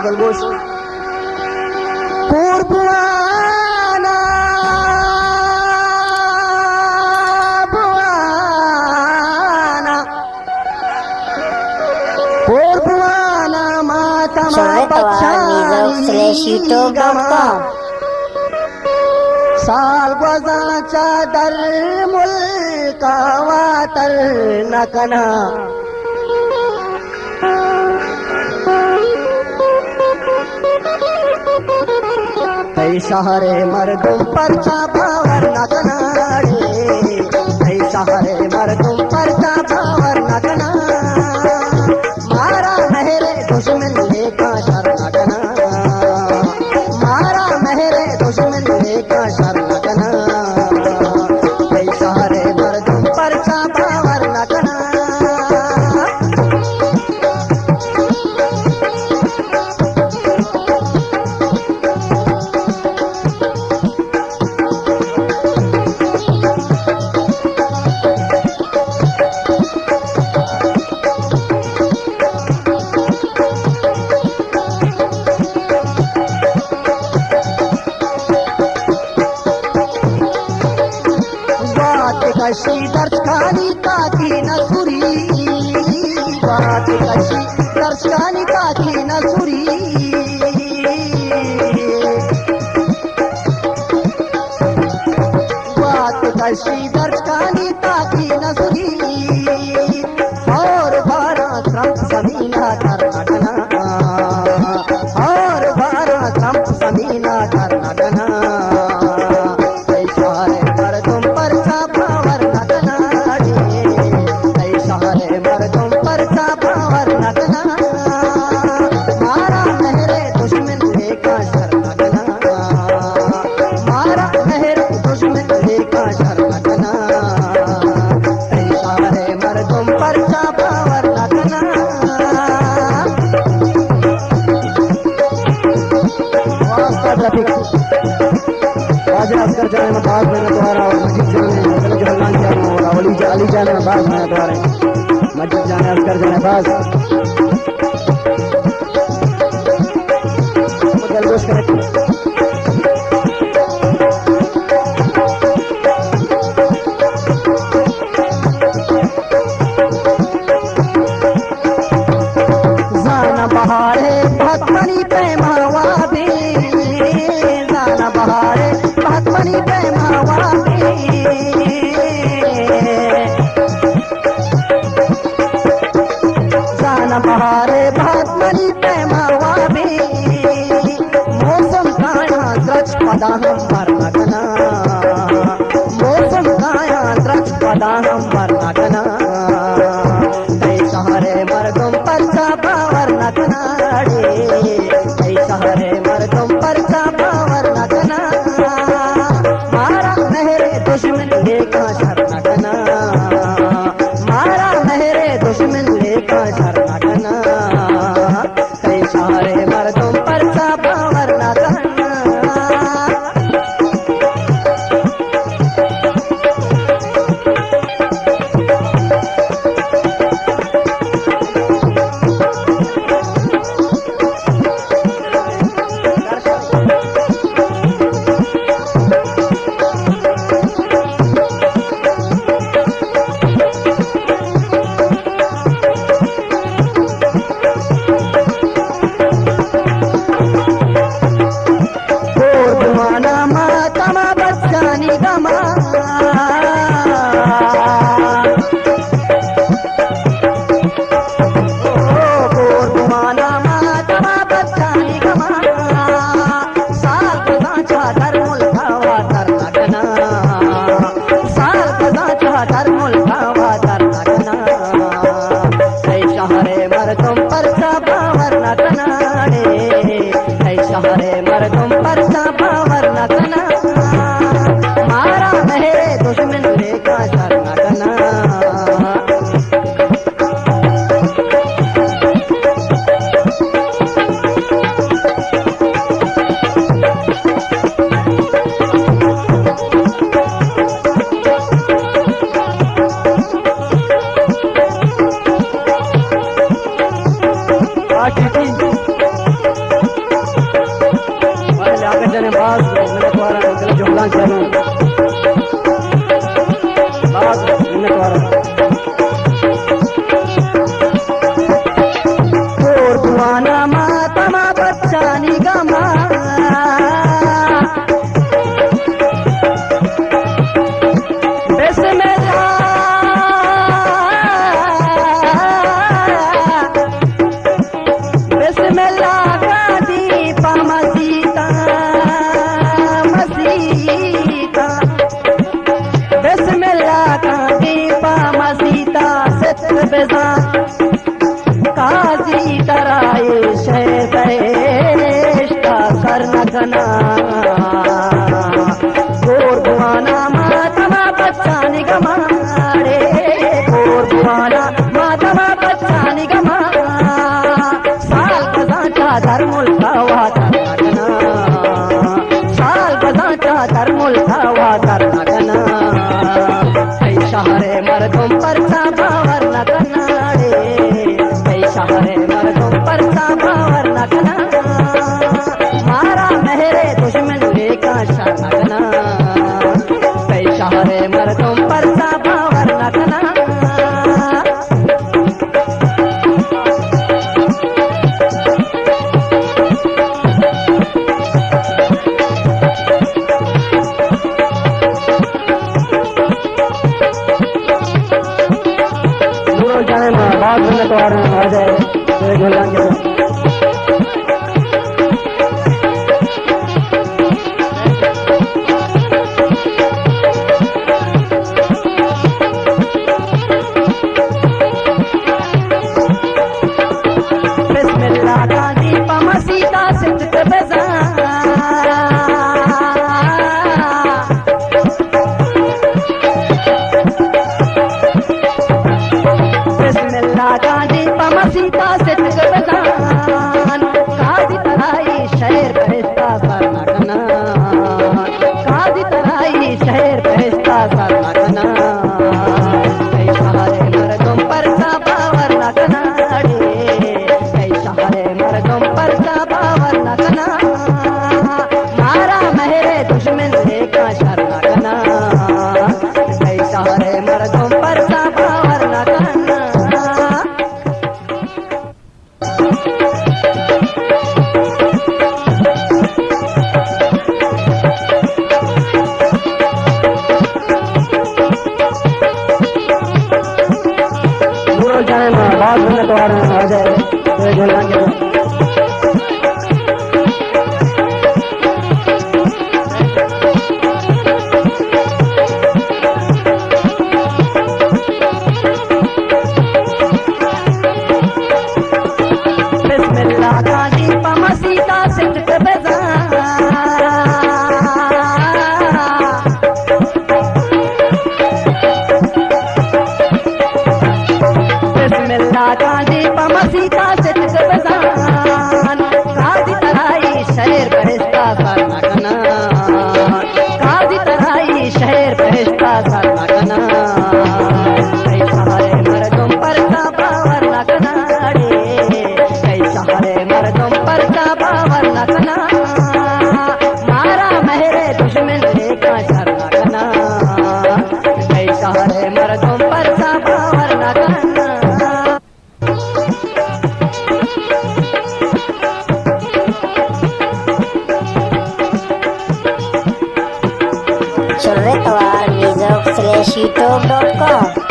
गलगोश पूर्वाना भुवाना पूर्वाना माता youtube.com साल गजाचा दर मुल्का वातर नकना शहरे मर्दुम परचा भावर नकना रे शहरे मर्दुम परचा भावर नकना मारा मेरे दुश्मन लेका शर नकना मारा मेरे दुश्मन लेका शर नकना शहरे मर्दुम परचा भावर नकना कशी दर्शकानी काकी नसुरी बात कशी दर्शकानी काकी नसुरी बात कशी दर्शकानी काकी नसुरी और बारा क्रम समीना कर्नाटना और बारा क्रम समीना कर्नाटना असगर जाने में बात मैंने तुम्हारा और मस्जिद जाने जलाल जाने और अली जाने में बात मैंने तुम्हारे मस्जिद जाने असगर जाने बात गलगोश करे जाना बहारे भक्तनी पैमावा भी जाना बहारे भक्तनी पैमावा भी जाना बहारे भक्तनी पैमावा भी मौसम काया द्रक्ष पदा हम मरना मौसम काया द्रक्ष पदा हम मरना शहरे मर्दुम परचा भावर नकना रे शहरे मर्दुम परचा भावर नकना मारा मेरे दुश्मन लेका शर नकना मारा मेरे दुश्मन लेका शर नकना शहरे मर्दुम परचा भावर नकना चलो बात मिनट वाला और दुआना मातमा बच्चानी गमा काजी तराए शेष्टा करना गोर बुआना मातमा बच्चा निगमा रे गोर बुआना मातमा बच्चा निगमा साल बजाचा धर्मुल खावा करना साल बजाचा धर्मुल खावा करना शहरे मर्दों पर साभावर न करना रे शहरे मर्दों पर साभावर न करना मारा मेरे दुश्मन का शरणगना शहरे मर्दों पर साभावर न करना बात में तो आ जाए बिस्मिल्लाह गांधी पमसीता सिद्ध बजा गांधी पमसीता से गजान काजी तराई शहर बहिस्ता सरना काजी तराई शहर बहिस्ता सरना शहरे मर्दों पर साभावर न करना रे शहरे मर्दों पर साभावर न करना मारा मेरे दुश्मन का शरणगना शहरे मर्दों पर साभावर न करना बात में तो आ जाए बिस्मिल्लाह गांधी पमसीता सिद्ध बजा गांधी पमसीता से बजान काजी तराई शहर बहिस्ता सरना काजी तराई शहर बहिस्ता सरना शहरे मर्दों पर साभावर न करना रे शहरे मर्दों पर साभावर न करना मारा मेरे दुश्मन का शरणगना शहरे मर्दों पर साभावर न करना Surretawar Music /YouTube.com